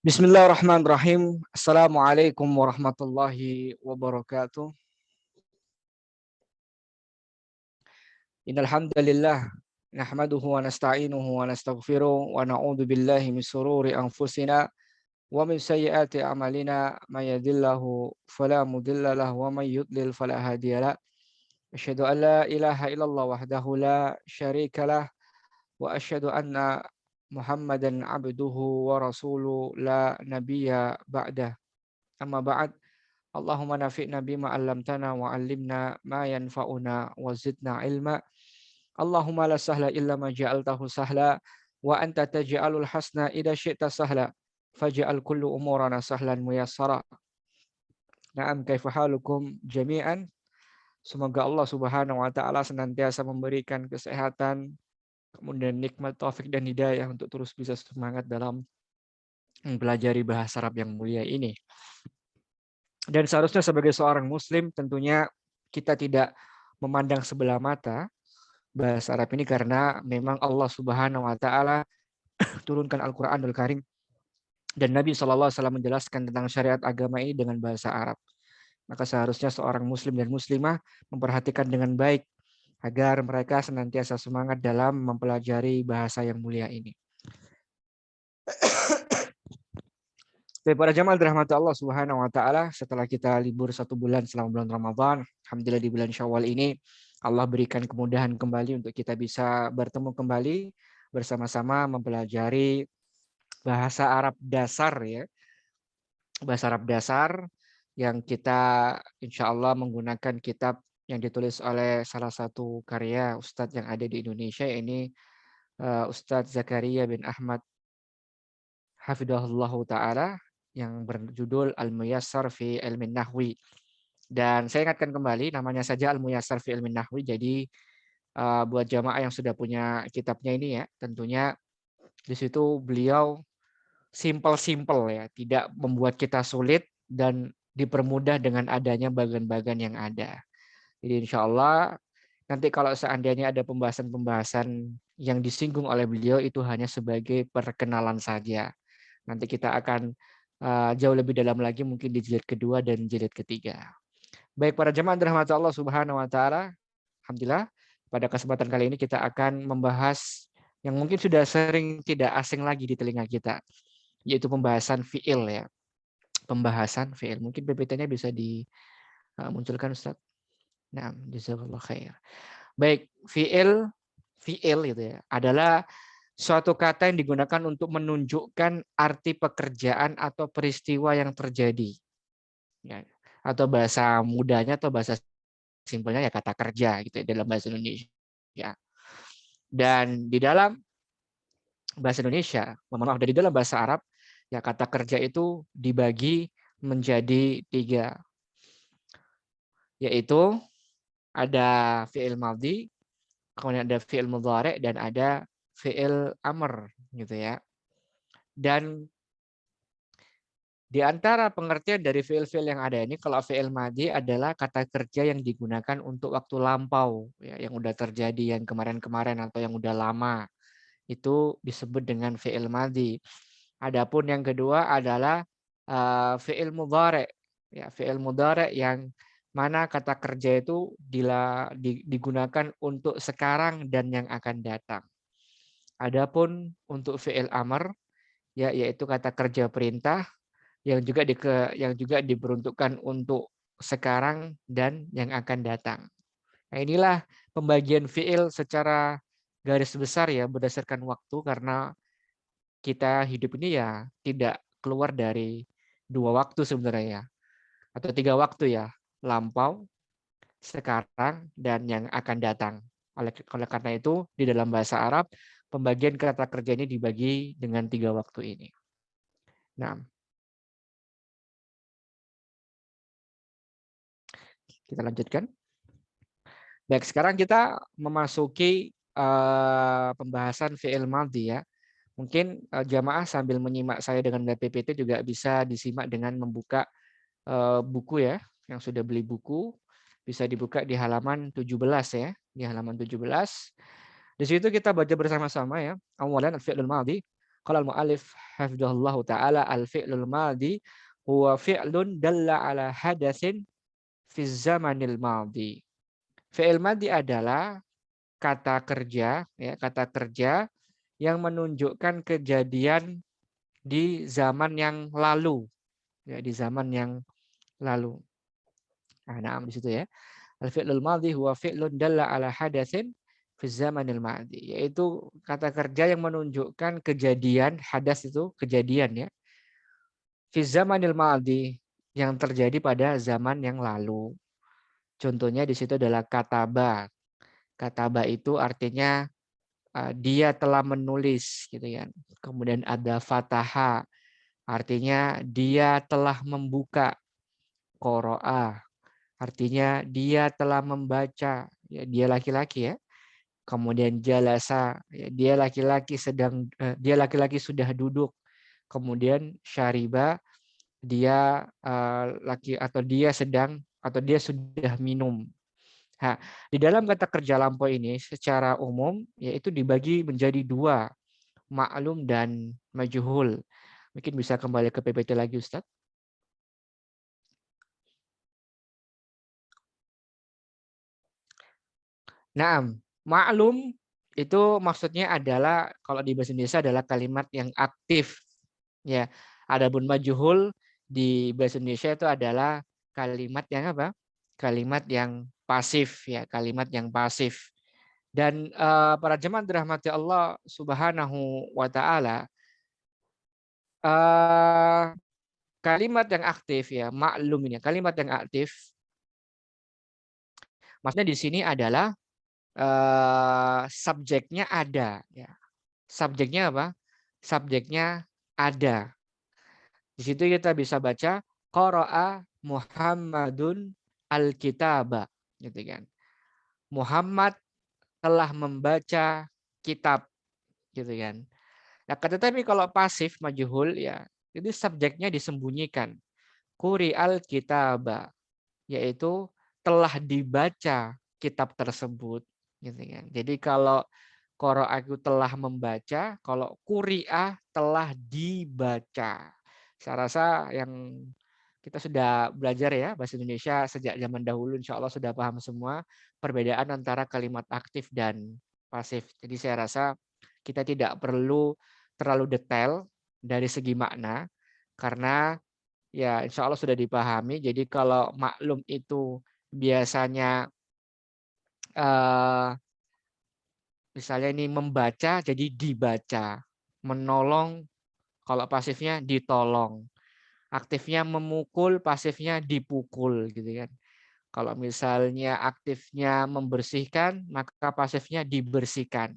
Bismillahirrahmanirrahim. Assalamualaikum warahmatullahi wabarakatuh. Innal hamdalillah nahmaduhu wa nasta'inuhu wa nastaghfiruh wa na'udzu billahi min shururi anfusina wa min sayyiati a'malina may yahdihillahu fala mudilla lahu wa may yudlil fala hadiyalah. Asyhadu an la ilaha illallah wahdahu la syarika lah wa asyhadu anna Muhammadan abduhu wa rasuluh la nabiyya ba'dah. Amma ba'd. Allahumma nafi'na bima 'allamtana wa 'allimna ma yanfa'una wa zidna ilma. Allahumma la sahla illa ma ja'altahu sahla wa anta taj'alul hasna idza syi'ta sahla faj'al kullu umurana sahlan muyassara. Na'am, kaifa halukum jami'an? Semoga Allah Subhanahu wa taala senantiasa memberikan kesehatan, kemudian nikmat taufik dan hidayah untuk terus bisa semangat dalam mempelajari bahasa Arab yang mulia ini. Dan seharusnya sebagai seorang muslim tentunya kita tidak memandang sebelah mata bahasa Arab ini karena memang Allah Subhanahu wa taala turunkan Al-Qur'anul Karim dan Nabi SAW menjelaskan tentang syariat agama ini dengan bahasa Arab. Maka seharusnya seorang muslim dan muslimah memperhatikan dengan baik agar mereka senantiasa semangat dalam mempelajari bahasa yang mulia ini. Baik, para jamaah dirahmati Allah Subhanahu wa taala, setelah kita libur 1 bulan selama bulan Ramadan, alhamdulillah di bulan Syawal ini Allah berikan kemudahan kembali untuk kita bisa bertemu kembali bersama-sama mempelajari bahasa Arab dasar ya. Bahasa Arab dasar yang kita insya Allah menggunakan kitab yang ditulis oleh salah satu karya Ustadz yang ada di Indonesia, ini Ustadz Zakaria bin Ahmad Hafidahullah Ta'ala, yang berjudul Al-Muyassar fi Ilmin Nahwi. Dan saya ingatkan kembali, namanya saja Al-Muyassar fi Ilmin Nahwi. Jadi buat jamaah yang sudah punya kitabnya ini ya, tentunya di situ beliau simple-simple ya, tidak membuat kita sulit dan dipermudah dengan adanya bagian-bagian yang ada. Jadi insya Allah nanti kalau seandainya ada pembahasan-pembahasan yang disinggung oleh beliau itu hanya sebagai perkenalan saja. Nanti kita akan jauh lebih dalam lagi mungkin di jilid kedua dan jilid ketiga. Baik para jemaah dirahmati Allah Subhanahu wa taala, alhamdulillah pada kesempatan kali ini kita akan membahas yang mungkin sudah sering tidak asing lagi di telinga kita, yaitu pembahasan fiil ya. Pembahasan fiil. Mungkin PPT-nya bisa dimunculkan Ustaz. Nah, jazakallahu khair. Baik, fiil itu ya adalah suatu kata yang digunakan untuk menunjukkan arti pekerjaan atau peristiwa yang terjadi. Ya, atau bahasa mudanya atau bahasa simpelnya ya kata kerja gitu ya dalam bahasa Indonesia. Ya. Dan di dalam bahasa Indonesia, mohon maaf, dari dalam bahasa Arab ya kata kerja itu dibagi menjadi 3, yaitu ada fi'il madhi, kemudian ada fi'il mudhari dan ada fi'il amr gitu ya. Dan di antara pengertian dari fi'il-fi'il yang ada ini, kalau fi'il madhi adalah kata kerja yang digunakan untuk waktu lampau ya, yang udah terjadi yang kemarin-kemarin atau yang udah lama. Itu disebut dengan fi'il madhi. Adapun yang kedua adalah fi'il mudhari. Ya, fi'il mudhari yang mana kata kerja itu digunakan untuk sekarang dan yang akan datang. Adapun untuk fi'il amr ya, yaitu kata kerja perintah yang juga diperuntukkan untuk sekarang dan yang akan datang. Nah, inilah pembagian fi'il secara garis besar ya berdasarkan waktu, karena kita hidup ini ya tidak keluar dari 2 waktu sebenarnya ya, atau 3 waktu ya, lampau, sekarang, dan yang akan datang. Oleh karena itu di dalam bahasa Arab pembagian kata kerja ini dibagi dengan 3 waktu ini. Nah, kita lanjutkan. Baik, sekarang kita memasuki pembahasan fi'il madhi ya. Mungkin jamaah sambil menyimak saya dengan PPT juga bisa disimak dengan membuka buku ya, yang sudah beli buku bisa dibuka di halaman 17 ya, di halaman 17. Di situ kita baca bersama-sama ya. Awalan al-fi'lul madhi. Qala al-mu'allif hafizahullah taala al-fi'lul madhi huwa fi'lun dalla ala hadatsin fi zamanil madhi. Fi'il madhi adalah kata kerja, ya, kata kerja yang menunjukkan kejadian di zaman yang lalu, ya, di zaman yang lalu. Nah, di situ ya. Al-fi'lul madhi huwa fi'lun dalla ala hadatsin fi zamanil madhi, yaitu kata kerja yang menunjukkan kejadian, hadas itu kejadian ya. Fi zamanil madhi, yang terjadi pada zaman yang lalu. Contohnya di situ adalah kataba. Kataba itu artinya dia telah menulis gitu ya. Kemudian ada fataha, artinya dia telah membuka. Qara'a, artinya dia telah membaca, ya, dia laki-laki ya. Kemudian jalasa, ya, dia laki-laki dia laki-laki sudah duduk. Kemudian syariba, dia laki atau dia sudah minum. Nah, di dalam kata kerja lampau ini secara umum yaitu dibagi menjadi dua, maklum dan majhul. Mungkin bisa kembali ke PPT lagi, Ustaz. Nah, maklum itu maksudnya adalah kalau di bahasa Indonesia adalah kalimat yang aktif. Ya, adapun majhul di bahasa Indonesia itu adalah kalimat yang apa? Kalimat yang pasif ya, kalimat yang pasif. Dan para jemaah dirahmati Allah Subhanahu wa taala, kalimat yang aktif ya, maklum ini, kalimat yang aktif maksudnya di sini adalah subjeknya ada ya. Subjeknya apa? Subjeknya ada. Di situ kita bisa baca qara'a Muhammadun al-kitaba gitu kan. Muhammad telah membaca kitab gitu kan. Nah, tetapi kalau pasif majhul ya, itu subjeknya disembunyikan. Quri'al kitaba, yaitu telah dibaca kitab tersebut gitu kan. Jadi kalau aku telah membaca, kalau quri'ah telah dibaca. Saya rasa yang kita sudah belajar ya bahasa Indonesia sejak zaman dahulu, insya Allah sudah paham semua perbedaan antara kalimat aktif dan pasif. Jadi saya rasa kita tidak perlu terlalu detail dari segi makna, karena ya insya Allah sudah dipahami. Jadi kalau maklum itu biasanya misalnya ini membaca jadi dibaca, menolong kalau pasifnya ditolong, aktifnya memukul, pasifnya dipukul gitu kan. Kalau misalnya aktifnya membersihkan, maka pasifnya dibersihkan.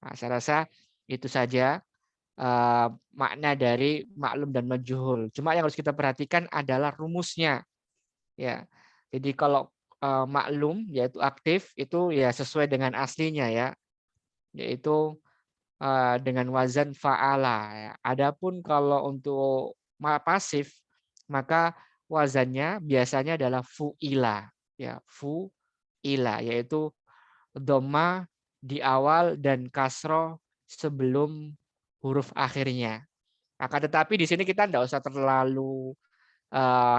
Nah, saya rasa itu saja makna dari maklum dan majhul. Cuma yang harus kita perhatikan adalah rumusnya. Ya, jadi kalau maklum yaitu aktif itu ya sesuai dengan aslinya ya, yaitu dengan wazan fa'ala. Ya. Adapun kalau untuk pasif maka wazannya biasanya adalah fu'ila. Ya, fu'ila yaitu dhamma di awal dan kasroh sebelum huruf akhirnya. Akan tetapi di sini kita tidak usah terlalu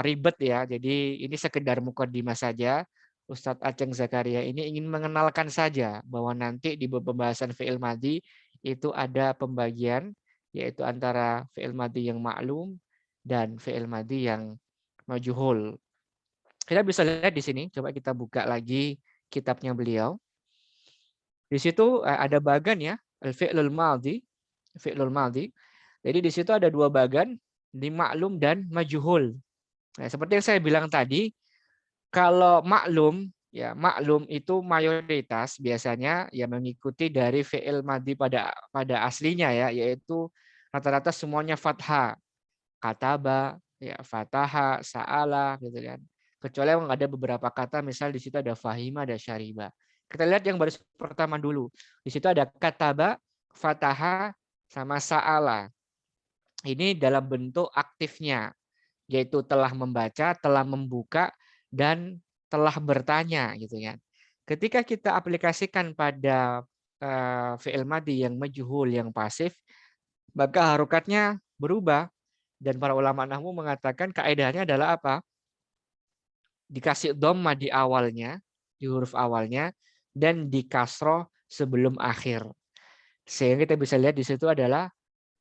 ribet ya. Jadi ini sekedar mukadimah saja. Ustadz Aceng Zakaria ini ingin mengenalkan saja bahwa nanti di pembahasan fi'il madhi itu ada pembagian yaitu antara fi'il madhi yang maklum dan fi'il madhi yang majhul. Kita bisa lihat di sini, coba kita buka lagi kitabnya beliau. Di situ ada bagan ya, al-fi'lul madhi, fi'lul madhi. Jadi di situ ada dua bagan, di maklum dan majhul. Nah, seperti yang saya bilang tadi, kalau maklum ya maklum itu mayoritas biasanya ya mengikuti dari fi'il madhi pada aslinya ya, yaitu rata-rata semuanya fathah. Kataba, ya fataha, sa'ala gitu kan. Kecuali memang ada beberapa kata misal di situ ada fahima, ada syariba. Kita lihat yang baris pertama dulu. Di situ ada kataba, fataha, sama sa'ala. Ini dalam bentuk aktifnya, yaitu telah membaca, telah membuka, dan telah bertanya gitu kan. Ketika kita aplikasikan pada fi'il madhi yang majhul yang pasif, maka harokatnya berubah. Dan para ulama nahwu mengatakan kaidahnya adalah apa? Dikasih dhamma di awalnya, di huruf awalnya, dan di kasroh sebelum akhir. Sehingga kita bisa lihat di situ adalah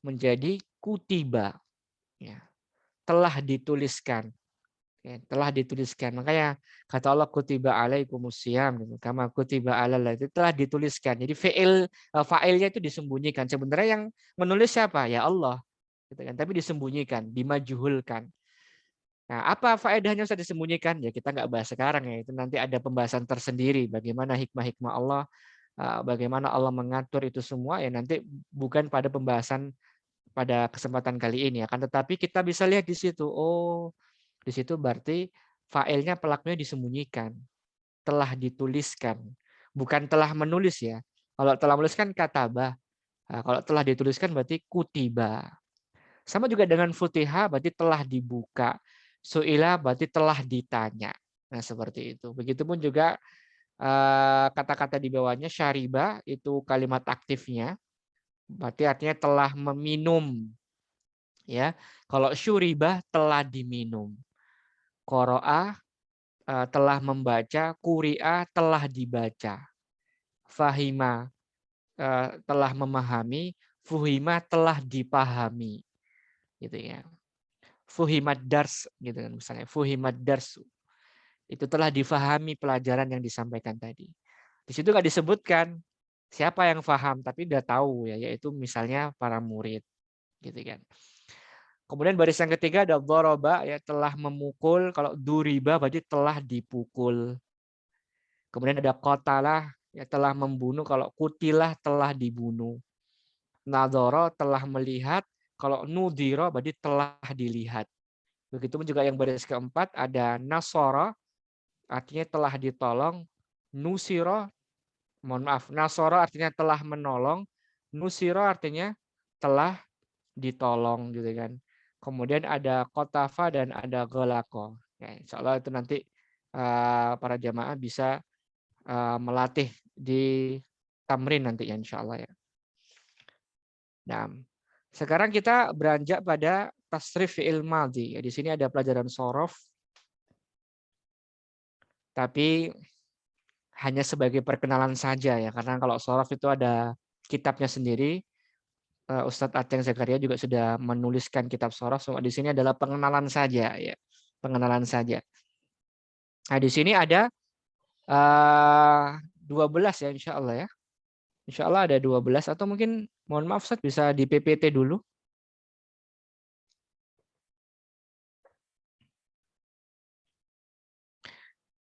menjadi kutiba. Ya, telah dituliskan. Ya, telah dituliskan. Makanya kata Allah kutiba alaikumusiyam gitu. Kama kutiba alal itu telah dituliskan. Jadi fa'ilnya itu disembunyikan. Sebenarnya yang menulis siapa? Ya Allah. Gitu kan. Tapi disembunyikan, dimajhulkan. Nah, apa faedahnya usah disembunyikan? Ya kita nggak bahas sekarang ya. Itu nanti ada pembahasan tersendiri bagaimana hikmah-hikmah Allah, bagaimana Allah mengatur itu semua ya nanti bukan pada pembahasan pada kesempatan kali ini akan tetapi kita bisa lihat di situ. Oh, di situ berarti failnya pelakunya disembunyikan, telah dituliskan, bukan telah menulis ya. Kalau telah menulis kan kataba. Nah, kalau telah dituliskan berarti kutiba. Sama juga dengan futiha berarti telah dibuka. Su'ila berarti telah ditanya. Nah, seperti itu. Begitupun juga kata-kata di bawahnya syariba itu kalimat aktifnya. Berarti artinya telah meminum. Ya. Kalau syuribah telah diminum. Qara'a telah membaca, quri'a telah dibaca. Fahima telah memahami, fuhima telah dipahami. Gitu ya. Fuhimat dars gitu kan misalnya fuhimat darsu itu telah difahami pelajaran yang disampaikan tadi. Di situ nggak disebutkan siapa yang faham tapi udah tahu ya yaitu misalnya para murid gitu kan. Kemudian baris yang ketiga ada dhoroba ya telah memukul, kalau duriba berarti telah dipukul. Kemudian ada qatalah ya telah membunuh, kalau kutilah telah dibunuh. Nadhara telah melihat, kalau nudhira berarti telah dilihat. Begitupun juga yang baris keempat ada nasara, artinya telah ditolong. Nusiro, mohon maaf, nasara artinya telah menolong. Nusiro artinya telah ditolong gitu kan. Kemudian ada kotafa dan ada golako. Ya, insya Allah itu nanti para jamaah bisa melatih di tamrin nanti ya insya Allah ya. Nah, sekarang kita beranjak pada tasrif fi'il madhi. Ya, di sini ada pelajaran sorof. Tapi hanya sebagai perkenalan saja ya. Karena kalau sorof itu ada kitabnya sendiri. Ustadz Ateng Zakaria juga sudah menuliskan kitab sorof. So, di sini adalah pengenalan saja ya. Pengenalan saja. Nah, di sini ada 12 ya insya Allah ya. Insya Allah ada 12 atau mungkin mohon maaf Ustadz bisa di PPT dulu.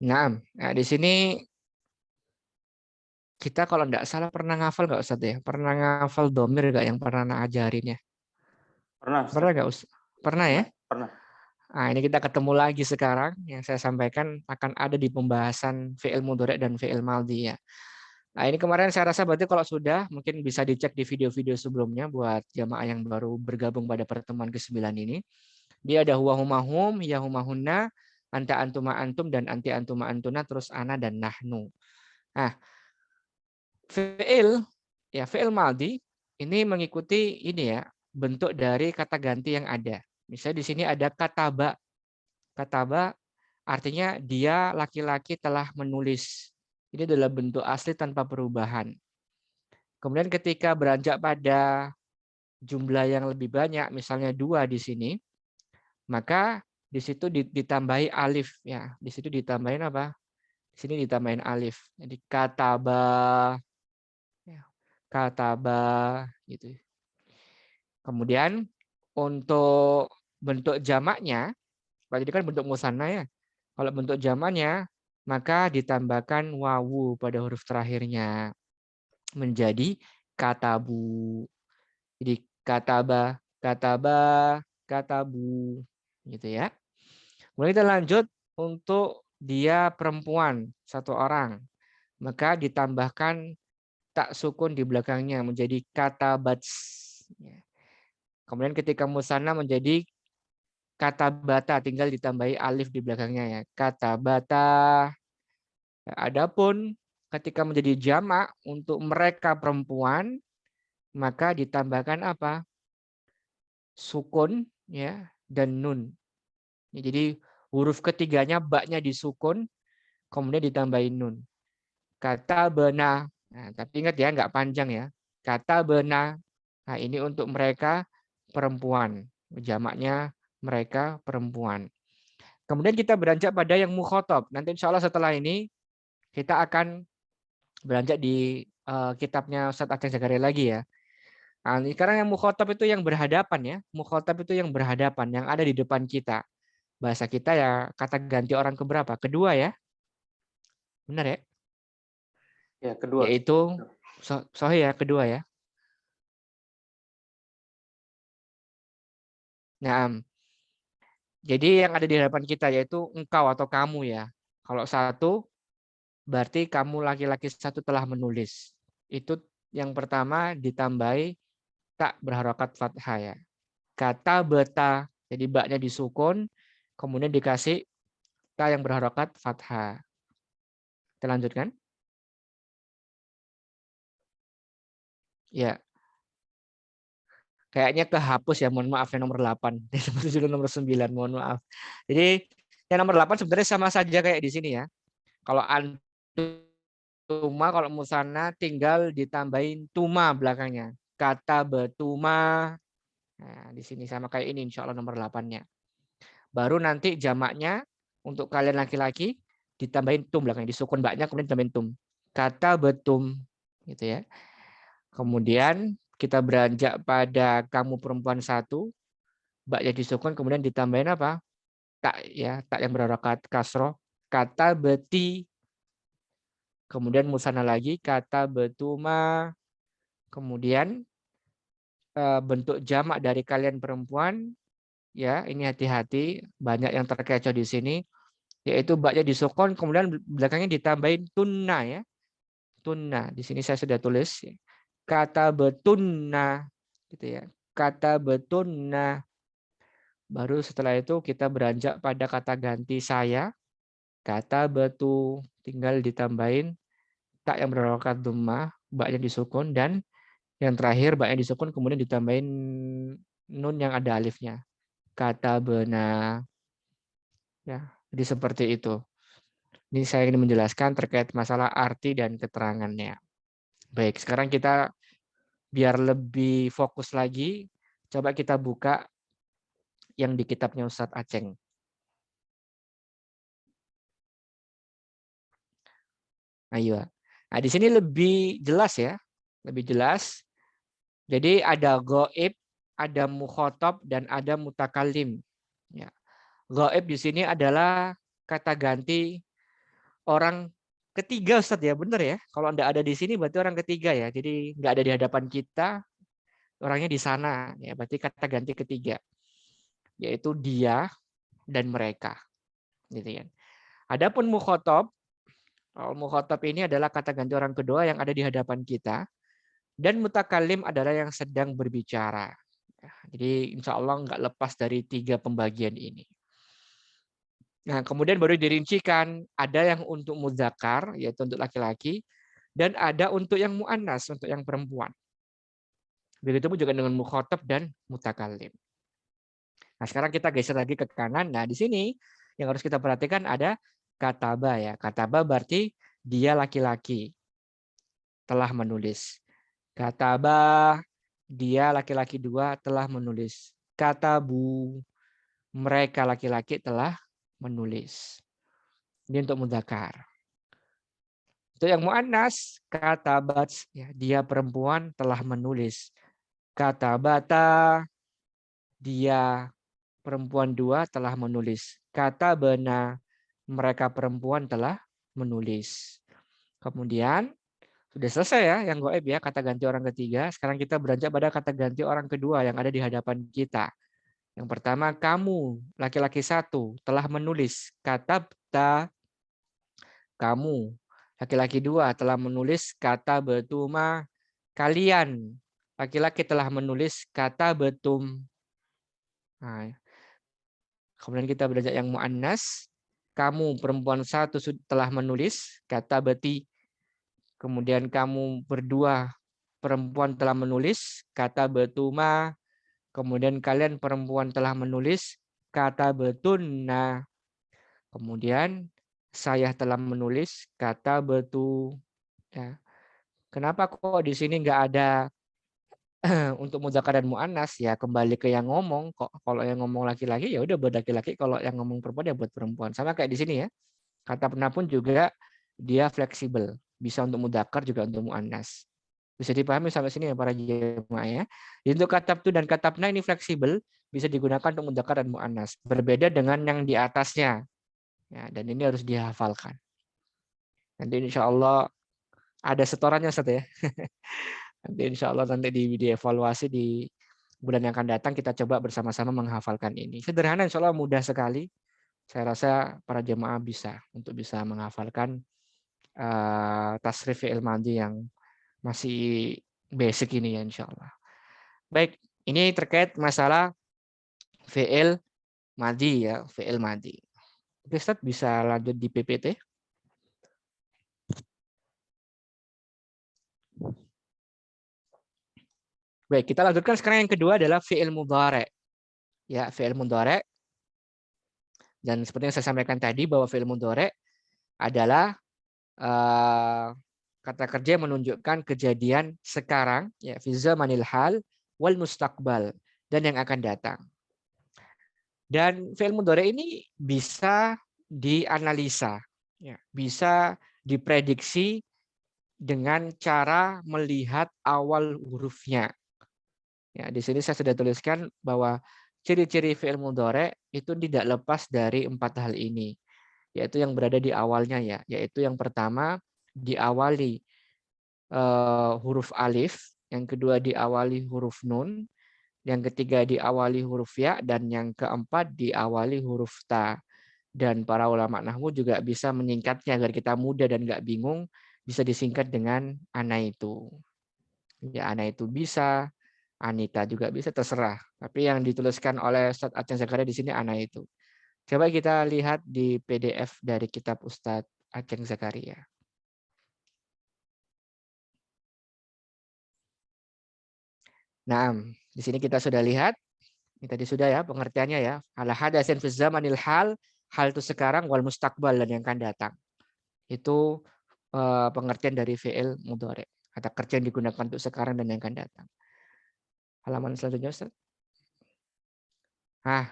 Nah, di sini kita kalau nggak salah pernah ngafal nggak Ustadz ya? Pernah ngafal domir nggak yang pernah ajarin ya? Pernah, Ustaz. Pernah nggak Ustadz? Pernah ya? Pernah. Nah, ini kita ketemu lagi sekarang. Yang saya sampaikan akan ada di pembahasan fi'il mudhari' dan fi'il madhi ya. Nah, ini kemarin saya rasa berarti kalau sudah mungkin bisa dicek di video-video sebelumnya buat jamaah yang baru bergabung pada pertemuan ke-9 ini. Dia ada huwa huma hum, ya huma hunna, anta antuma antum dan anti antuma antuna, terus ana dan nahnu. Nah, fi'il ya fi'il madhi ini mengikuti ini ya, bentuk dari kata ganti yang ada. Misalnya di sini ada kataba. Kataba artinya dia laki-laki telah menulis. Ini adalah bentuk asli tanpa perubahan. Kemudian ketika beranjak pada jumlah yang lebih banyak, misalnya 2 di sini, maka di situ ditambahi alif ya. Di situ ditambahin apa? Di sini ditambahin alif. Jadi kataba ya. Kataba gitu. Kemudian untuk bentuk jamaknya, jadi kan bentuk musanna ya. Kalau bentuk jamaknya maka ditambahkan wawu pada huruf terakhirnya menjadi katabu. Jadi kataba, kataba, katabu gitu ya. Kemudian kita lanjut untuk dia perempuan satu orang. Maka ditambahkan tak sukun di belakangnya menjadi katabats. Kemudian ketika musanna menjadi katabata tinggal ditambahi alif di belakangnya ya. Katabata. Adapun ketika menjadi jamak untuk mereka perempuan maka ditambahkan apa? sukun ya dan nun. Jadi huruf ketiganya baknya disukun kemudian ditambahin nun. Kata bena. Nah, tapi ingat ya nggak panjang ya. Kata bena. Nah, ini untuk mereka perempuan. Jamaknya mereka perempuan. Kemudian kita beranjak pada yang mukhotob. Nanti insya Allah setelah ini kita akan beranjak di kitabnya Ustadz Aceh Zakaria lagi ya. Nah, sekarang yang mukhotob itu yang berhadapan ya. Mukhotob itu yang berhadapan, yang ada di depan kita. Bahasa kita ya kata ganti orang keberapa? Kedua ya. Benar ya? Ya, kedua. Yaitu sohi ya, kedua ya. Nah, jadi yang ada di hadapan kita yaitu engkau atau kamu ya. Kalau satu berarti kamu laki-laki satu telah menulis. Itu yang pertama ditambahi tak berharokat fathah ya. Kata beta, jadi baknya disukun, kemudian dikasih ta yang berharokat fathah. Kita lanjutkan. Ya, kayaknya kehapus ya, mohon maaf ya nomor 8. Itu nomor 9, mohon maaf. Jadi yang nomor 8 sebenarnya sama saja kayak di sini ya. Kalau antuma, kalau musana tinggal ditambahin tuma belakangnya. Kata betuma. Nah, di sini sama kayak ini insya Allah nomor 8-nya. Baru nanti jamaknya untuk kalian laki-laki ditambahin tum belakangnya, disukun baknya kemudian ditambahin tum. Kata betum gitu ya. Kemudian kita beranjak pada kamu perempuan satu, baknya disukun kemudian ditambahin apa? Tak ya, tak yang berharokat kasroh. Kata beti. Kemudian musana lagi kata betuma. Kemudian bentuk jamak dari kalian perempuan ya, ini hati-hati banyak yang terkecoh di sini, yaitu baknya disukun kemudian belakangnya ditambahin tunna ya. Tunna. Di sini saya sudah tulis kata betunna gitu ya. Kata betunna. Baru setelah itu kita beranjak pada kata ganti saya. Kata betu tinggal ditambahin tak yang berharokat dhammah, baknya disukun, dan yang terakhir baknya disukun kemudian ditambahin nun yang ada alifnya. Kata bena. Ya, jadi seperti itu. Ini saya ingin menjelaskan terkait masalah arti dan keterangannya. Baik, sekarang kita biar lebih fokus lagi, coba kita buka yang di kitabnya Ustadz Aceng. Ayo. Nah, di sini lebih jelas ya, lebih jelas. Jadi ada goib, ada mukhotob, dan ada mutakalim. Ya. Goib di sini adalah kata ganti orang ketiga Ustadz ya, benar ya. Kalau Anda ada di sini berarti orang ketiga ya. Jadi nggak ada di hadapan kita, orangnya di sana. Ya, berarti kata ganti ketiga. Yaitu dia dan mereka. Gitu kan. Adapun mukhotob, mukhotob ini adalah kata ganti orang kedua yang ada di hadapan kita. Dan mutakalim adalah yang sedang berbicara. Jadi insya Allah nggak lepas dari 3 pembagian ini. Nah, kemudian baru dirincikan ada yang untuk mudzakar, yaitu untuk laki-laki, dan ada untuk yang mu'annas, untuk yang perempuan. Begitu pun juga dengan mukhotob dan mutakalim. Nah, sekarang kita geser lagi ke kanan. Nah, di sini yang harus kita perhatikan ada kataba ya. Kataba berarti dia laki-laki telah menulis. Kataba, dia laki-laki 2 telah menulis. Katabu, mereka laki-laki telah menulis. Ini untuk mudzakar. Untuk yang mu'annas, katabat, ya, dia perempuan telah menulis. Katabata, dia perempuan 2 telah menulis. Kata bena, mereka perempuan telah menulis. Kemudian sudah selesai ya yang goib ya, kata ganti orang ketiga. Sekarang kita beranjak pada kata ganti orang kedua yang ada di hadapan kita. Yang pertama, kamu laki-laki 1 telah menulis. Katabta, kamu laki-laki 2 telah menulis. Kata betuma, kalian laki-laki telah menulis. Kata betum. Nah, kemudian kita belajar yang mu'annas. Kamu perempuan 1 telah menulis. Kata beti. Kemudian kamu berdua perempuan telah menulis. Kata betuma. Kemudian kalian perempuan telah menulis kata betunna. Kemudian saya telah menulis kata betu. Ya. Kenapa kok di sini nggak ada untuk mudzakkar dan muannas? Ya kembali ke yang ngomong. Kok kalau yang ngomong laki-laki ya udah buat laki-laki, kalau yang ngomong perempuan ya buat perempuan. Sama kayak di sini ya. Kata pena pun juga dia fleksibel, bisa untuk mudzakkar juga untuk muannas. Bisa dipahami sampai sini ya para jemaah ya. Untuk katabtu dan katabna ini fleksibel, bisa digunakan untuk mudzakkar dan muannas. Berbeda dengan yang di atasnya. Ya, dan ini harus dihafalkan. Nanti insya Allah ada setorannya Ustaz ya. Nanti insya Allah nanti dievaluasi di bulan yang akan datang, kita coba bersama-sama menghafalkan ini. Sederhana, insya Allah mudah sekali. Saya rasa para jemaah bisa untuk bisa menghafalkan tasrif fi'il madhi yang masih basic ini ya insya Allah. Baik, ini terkait masalah fi'il madhi ya, fi'il madhi. Ustaz bisa lanjut di PPT. Baik, kita lanjutkan sekarang yang kedua adalah fi'il mudhari'. Ya, fi'il mudhari'. Dan seperti yang saya sampaikan tadi bahwa fi'il mudhari' adalah kata kerja yang menunjukkan kejadian sekarang ya fi zamanil hal wal mustaqbal dan yang akan datang. Dan fi'il mudhari' ini bisa dianalisa, ya, bisa diprediksi dengan cara melihat awal hurufnya. Ya, di sini saya sudah tuliskan bahwa ciri-ciri fi'il mudhari' itu tidak lepas dari 4 hal ini, yaitu yang berada di awalnya ya, yaitu yang pertama diawali huruf alif, yang kedua diawali huruf nun, yang ketiga diawali huruf ya, dan yang keempat diawali huruf ta. Dan para ulama nahwu juga bisa menyingkatnya agar kita mudah dan nggak bingung, bisa disingkat dengan ana itu. Ya, ana itu bisa, Anita juga bisa, terserah. Tapi yang dituliskan oleh Ustadz Aceng Zakaria di sini ana itu. Coba kita lihat di PDF dari kitab Ustadz Aceng Zakaria. Nah, di sini kita sudah lihat, ini tadi sudah ya pengertiannya ya. Ala hadasin fi zamanil hal, hal itu sekarang, wal mustaqbal dan yang akan datang. Itu pengertian dari fi'il mudhari'. Kata kerja yang digunakan untuk sekarang dan yang akan datang. Halaman selanjutnya Ustaz. Nah,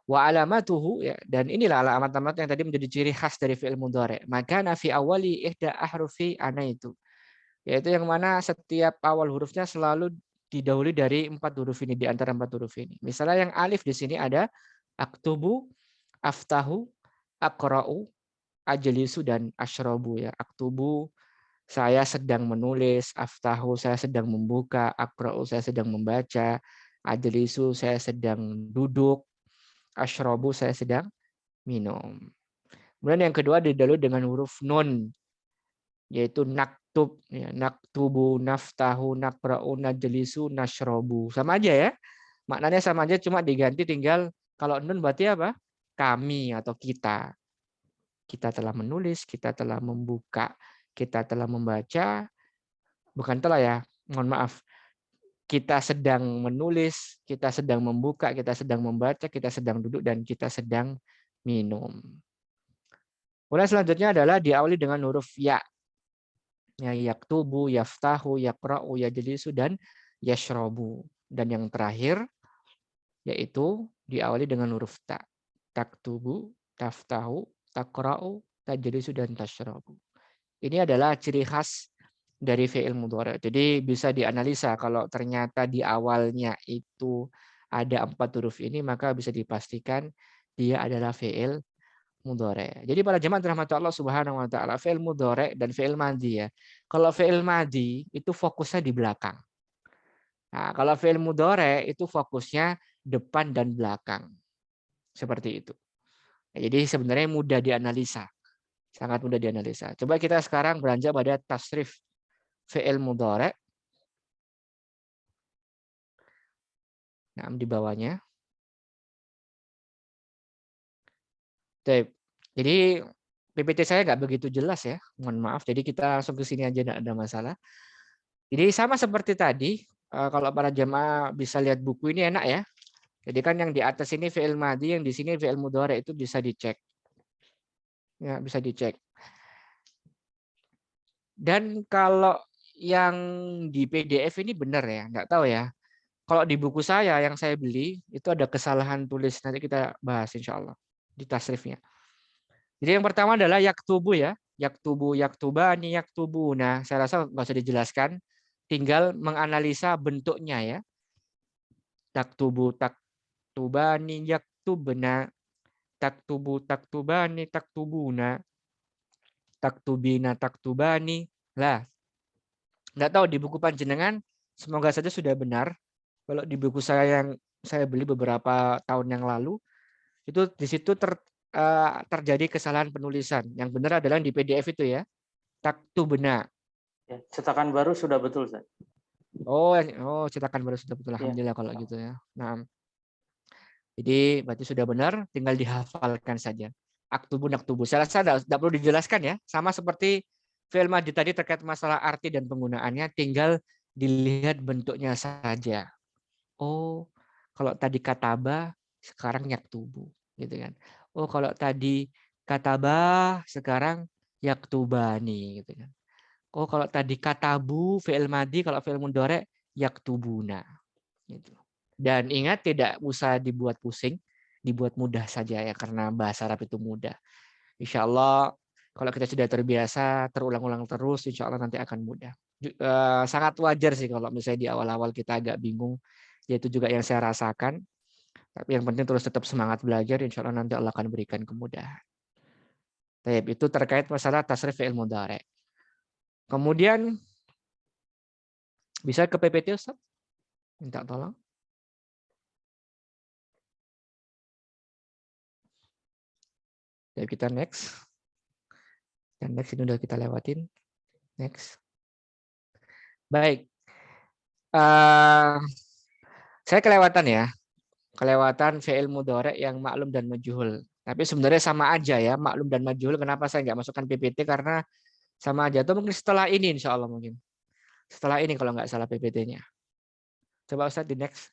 wa alamatuhu ya, dan inilah alamat-alamat yang tadi menjadi ciri khas dari fi'il mudhari'. Maka nafi awali ihda ahrufi ana itu. Yaitu yang mana setiap awal hurufnya selalu didahului dari 4 huruf ini, di antara 4 huruf ini. Misalnya yang alif di sini ada aktubu, aftahu, aqra'u, ajlisu dan asyrabu ya. Aktubu saya sedang menulis, aftahu saya sedang membuka, aqra'u saya sedang membaca, ajlisu saya sedang duduk, asyrabu saya sedang minum. Kemudian yang kedua didahului dengan huruf nun, yaitu naktub ya, naktubu, naftahu, naqra'u, najlisu, nashrabu. Sama aja ya. Maknanya sama aja, cuma diganti tinggal kalau nun berarti apa? Kami atau kita. Kita telah menulis, kita telah membuka, kita telah membaca, bukan telah ya, mohon maaf. Kita sedang menulis, kita sedang membuka, kita sedang membaca, kita sedang duduk, dan kita sedang minum. Kemudian selanjutnya adalah diawali dengan huruf ya. Ya, yaktubu, yaftahu, yaqra'u, yajlisu, dan yashrabu. Dan yang terakhir yaitu diawali dengan huruf ta. Taktubu, taftahu, taqra'u, tajlisu, dan tashrabu. Ini adalah ciri khas dari fi'il mudhari'. Jadi bisa dianalisa kalau ternyata di awalnya itu ada 4 huruf ini, maka bisa dipastikan dia adalah fi'il mudhari'. Jadi para jemaah rahmat Allah Subhanahu wa taala, fi'il mudhari' dan fi'il madhi ya. Kalau fi'il madhi itu fokusnya di belakang. Nah, kalau fi'il mudhari' itu fokusnya depan dan belakang. Seperti itu. Jadi sebenarnya mudah dianalisa. Sangat mudah dianalisa. Coba kita sekarang beranjak pada tasrif fi'il mudhari'. Nah, di bawahnya. Jadi PPT saya nggak begitu jelas ya. Mohon maaf. Jadi kita langsung ke sini aja, nggak ada masalah. Jadi sama seperti tadi, kalau para jamaah bisa lihat buku ini enak ya. Jadi kan yang di atas ini fi'il madhi, yang di sini fi'il mudhari, itu bisa dicek. Ya, bisa dicek. Dan kalau yang di PDF ini benar ya, nggak tahu ya. Kalau di buku saya yang saya beli itu ada kesalahan tulis, nanti kita bahas insya Allah di tasrifnya. Jadi yang pertama adalah yaktubu ya, yaktubu, yaktubani, yaktubuna. Saya rasa nggak usah dijelaskan, tinggal menganalisa bentuknya ya. Taktubu, taktubani, yaktubna, taktubu, taktubani, taktubuna, taktubina, taktubani. Lah, nggak tahu di buku panjenengan, semoga saja sudah benar. Kalau di buku saya yang saya beli beberapa tahun yang lalu, itu di situ terjadi kesalahan penulisan. Yang benar adalah di PDF itu ya, taktubna. Ya, cetakan baru sudah betul, Ustaz. Oh, cetakan baru sudah betul. Alhamdulillah kalau gitu ya. Nah, jadi berarti sudah benar, tinggal dihafalkan saja. Aktubu, naktubu. Saya rasa tidak perlu dijelaskan ya. Sama seperti fi'il madhi tadi terkait masalah arti dan penggunaannya, tinggal dilihat bentuknya saja. Oh, kalau tadi kataba, sekarang yaktubu, gitu kan. Oh, kalau tadi kataba, sekarang yaktubani, gitu kan. Oh, kalau tadi katabu, fi'il madhi, kalau fi'il mudhari, yaktubuna, gitu. Dan ingat tidak usah dibuat pusing, dibuat mudah saja ya, karena bahasa Arab itu mudah. Insya Allah kalau kita sudah terbiasa, terulang-ulang terus, insya Allah nanti akan mudah. Sangat wajar sih kalau misalnya di awal-awal kita agak bingung, yaitu juga yang saya rasakan. Tapi yang penting terus tetap semangat belajar, insya Allah nanti Allah akan berikan kemudahan. Itu terkait masalah tasrif fi'il mudhari. Kemudian bisa ke PPT Ustaz? Minta tolong. Ya, kita next. Dan next ini udah kita lewatin. Next. Baik. Saya kelewatan ya. Kelewatan fi'il mudhari yang maklum dan majhul. Tapi sebenarnya sama aja ya, maklum dan majhul. Kenapa saya nggak masukkan PPT? Karena sama aja. Atau mungkin setelah ini insya Allah mungkin. Setelah ini kalau nggak salah PPT-nya. Coba Ustaz di next.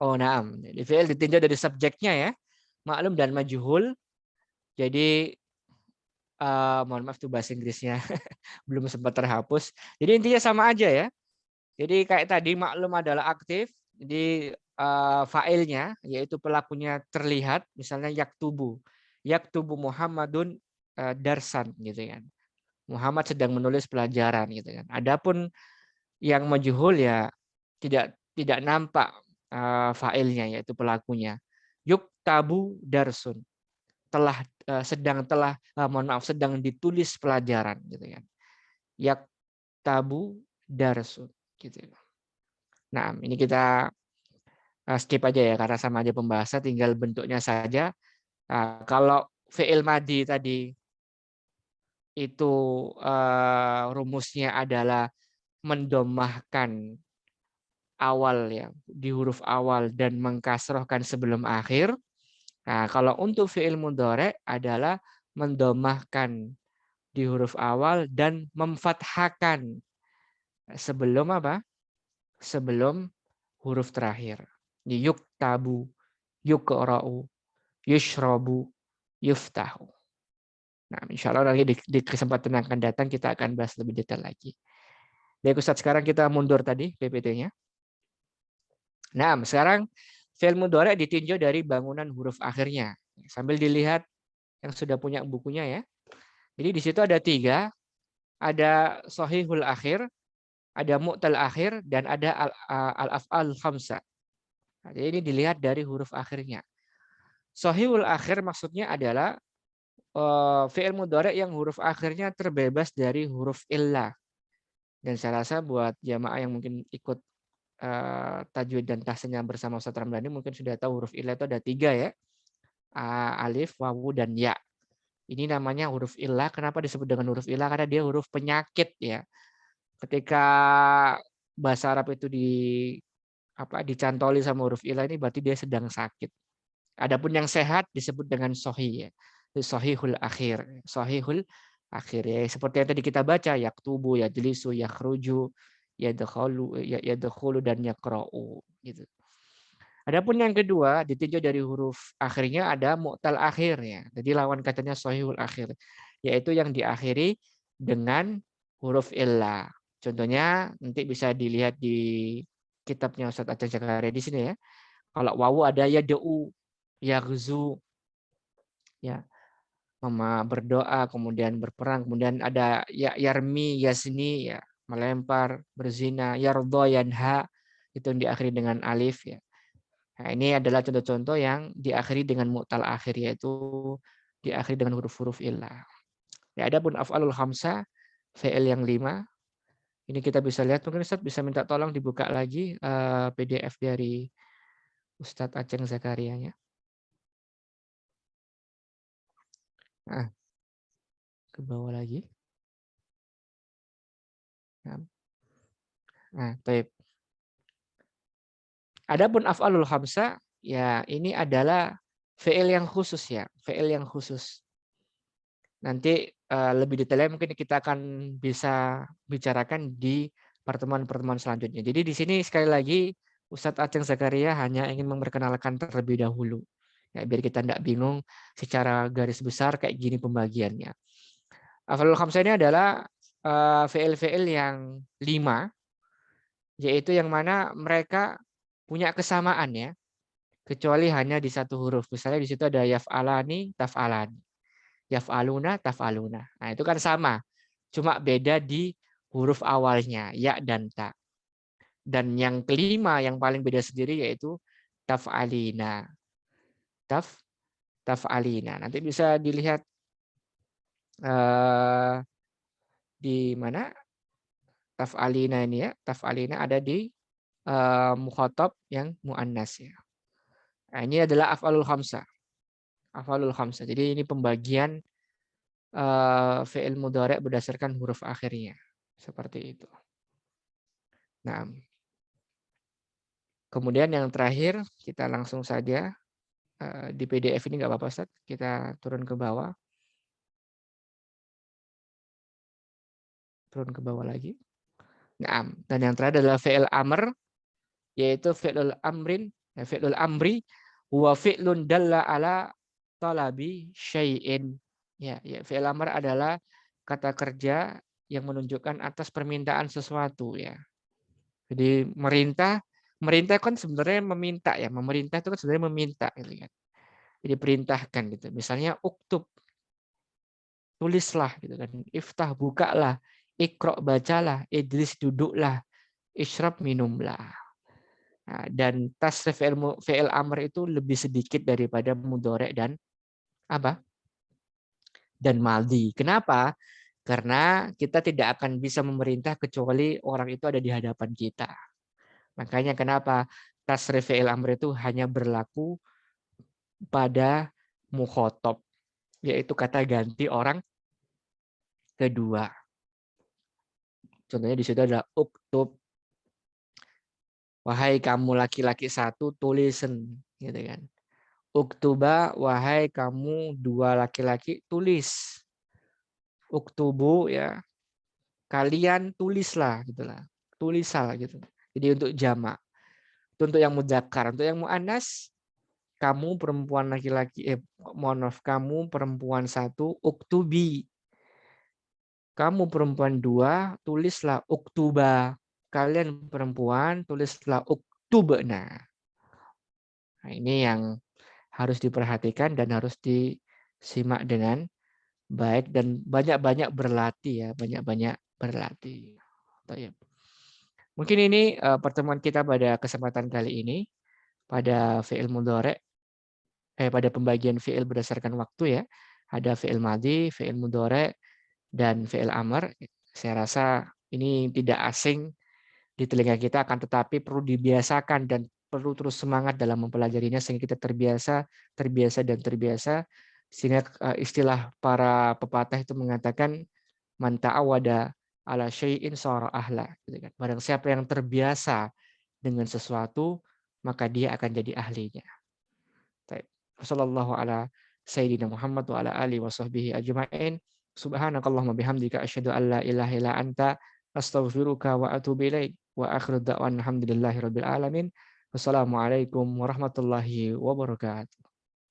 Oh, naam. Jadi fi'il ditinjau dari subjeknya ya. Maklum dan majhul. Jadi mohon maaf tuh bahasa Inggrisnya belum sempat terhapus. Jadi intinya sama aja ya. Jadi kayak tadi maklum adalah aktif. Jadi fa'ilnya yaitu pelakunya terlihat, misalnya yaktubu. Yaktubu Muhammadun darsan gitu kan. Muhammad sedang menulis pelajaran gitu kan. Adapun yang majhul ya tidak nampak fa'ilnya yaitu pelakunya. Yuktabu darsun. Sedang ditulis pelajaran gitu kan. Yaktabu darsun gitu. Nah, ini kita skip aja ya karena sama aja pembahasan, tinggal bentuknya saja. Nah, kalau fi'il madhi tadi itu rumusnya adalah mendomahkan awal ya, di huruf awal dan mengkasrohkan sebelum akhir. Nah, kalau untuk fi'il mudhari adalah mendomahkan di huruf awal dan memfathahkan sebelum apa? Sebelum huruf terakhir. Yuktabu, yuqra'u, yushrabu, yuftahu. Nah, insya Allah nanti di kesempatan yang akan datang kita akan bahas lebih detail lagi. Baik Ustaz, sekarang kita mundur tadi PPT-nya. Nah, sekarang fi'il mudhari ditinjau dari bangunan huruf akhirnya. Sambil dilihat yang sudah punya bukunya ya. Jadi di situ ada 3, ada sahihul akhir, ada mu'tal akhir, dan ada al-af'al khamsa. Nah, jadi ini dilihat dari huruf akhirnya. Sahihul akhir maksudnya adalah fi'il mudhari yang huruf akhirnya terbebas dari huruf illah. Dan saya rasa buat jamaah yang mungkin ikut tajwid dan tahsinnya bersama Ustaz Ramdhani mungkin sudah tahu huruf illah itu ada 3 ya. Alif, wawu, dan ya. Ini namanya huruf illah. Kenapa disebut dengan huruf illah? Karena dia huruf penyakit ya. Ketika bahasa Arab itu dicantoli sama huruf illah ini berarti dia sedang sakit. Adapun yang sehat disebut dengan sahih ya. Sahihul akhir. Sahihul akhir ya. Seperti yang tadi kita baca, yaktubu, yajlisu, yakhruju, yadkhulu dan yaqra'u gitu. Adapun yang kedua ditinjau dari huruf akhirnya ada mu'tal akhir ya. Jadi lawan katanya sahihul akhir, yaitu yang diakhiri dengan huruf illah. Contohnya nanti bisa dilihat di kitabnya Ustaz Aceh Zakaria di sini ya. Kalau wawu ada yad'u, yaghzu ya, mama berdoa, kemudian berperang, kemudian ada ya yarmi, yasni ya, melempar, berzina, yardha, yanha, itu yang diakhiri dengan alif ya. Nah, ini adalah contoh-contoh yang diakhiri dengan mu'tal akhir, yaitu diakhiri dengan huruf-huruf illah. Ya, ada pun af'alul khamsah, fi'il yang 5. Ini kita bisa lihat, mungkin Ustaz bisa minta tolong dibuka lagi PDF dari Ustadz Aceh Zakarianya. Nah, ke bawah lagi. Nah, baik. Adapun af'alul khamsah, ya ini adalah fi'il yang khusus ya, fi'il yang khusus. Nanti lebih detailnya mungkin kita akan bisa bicarakan di pertemuan-pertemuan selanjutnya. Jadi di sini sekali lagi Ustadz Aceh Zakaria hanya ingin memperkenalkan terlebih dahulu. Ya, biar kita tidak bingung secara garis besar kayak gini pembagiannya. Af'alul khamsah ini adalah fi'il-fi'il yang 5, yaitu yang mana mereka punya kesamaan ya, kecuali hanya di satu huruf. Misalnya di situ ada yaf'alani, taf'alani. Yaf'aluna, taf'aluna. Nah, itu kan sama. Cuma beda di huruf awalnya, ya dan ta. Dan yang kelima yang paling beda sendiri yaitu taf'alina. Taf'alina. Nanti bisa dilihat di mana taf'alina ini ya. Taf'alina ada di mukhatab yang muannas ya. Nah, ini adalah af'alul khamsah. Af'alul khamsah. Jadi ini pembagian fi'il mudhari' berdasarkan huruf akhirnya. Seperti itu. Nah, kemudian yang terakhir kita langsung saja di PDF ini nggak apa-apa Ustaz, kita turun ke bawah. Turun ke bawah lagi. Nah, dan yang terakhir adalah fi'il amr, yaitu fi'lul amrin, fi'lul amri huwa fi'lun dalla ala talabi syai'in. Ya, fi'il amr adalah kata kerja yang menunjukkan atas permintaan sesuatu ya. Jadi merintah kan sebenarnya meminta ya, memerintah itu kan sebenarnya meminta gitu kan. Jadi perintahkan gitu. Misalnya uktub, tulislah gitu kan. Iftah, bukalah. Iqra, bacalah. Idris, duduklah. Isyrab, minumlah. Nah, dan tasrif fi'il amr itu lebih sedikit daripada mudhari' dan apa? Dan maldi. Kenapa? Karena kita tidak akan bisa memerintah kecuali orang itu ada di hadapan kita. Makanya kenapa tasrif fi'il amr itu hanya berlaku pada mukhatab, yaitu kata ganti orang kedua. Contohnya di situ ada uktub. Wahai kamu laki-laki satu, tulisan, gitu kan. Uktuba, wahai kamu dua laki-laki, tulis. Uktubu ya, kalian tulislah gitulah. Tulislah gitu. Jadi untuk jamak. Itu untuk yang mudzakkar, untuk yang muannas kamu perempuan laki-laki mohon maaf, kamu perempuan satu, uktubi. Kamu perempuan dua, tulislah uktuba. Kalian perempuan, tulislah uktubna. Nah, ini yang harus diperhatikan dan harus disimak dengan baik dan banyak-banyak berlatih ya, banyak-banyak berlatih. Mungkin ini pertemuan kita pada kesempatan kali ini pada fi'il mudhari', pada pembagian fi'il berdasarkan waktu ya. Ada fi'il madhi, fi'il mudhari', dan fi'il amr. Saya rasa ini tidak asing di telinga kita, akan tetapi perlu dibiasakan dan perlu terus semangat dalam mempelajarinya sehingga kita terbiasa sehingga istilah para pepatah itu mengatakan man ta'awada ala syai'in sara ahla gitu kan. Barang siapa yang terbiasa dengan sesuatu maka dia akan jadi ahlinya. Baik. Wassallallahu ala sayyidina Muhammad wa ala alihi wa sahbihi ajma'in. Subhanakallahumma bihamdika asyhadu an la ilaha illa anta astaghfiruka wa atubu ilaik. Wa akhiru da'wana alhamdulillahirabbil alamin. Wassalamualaikum warahmatullahi wabarakatuh.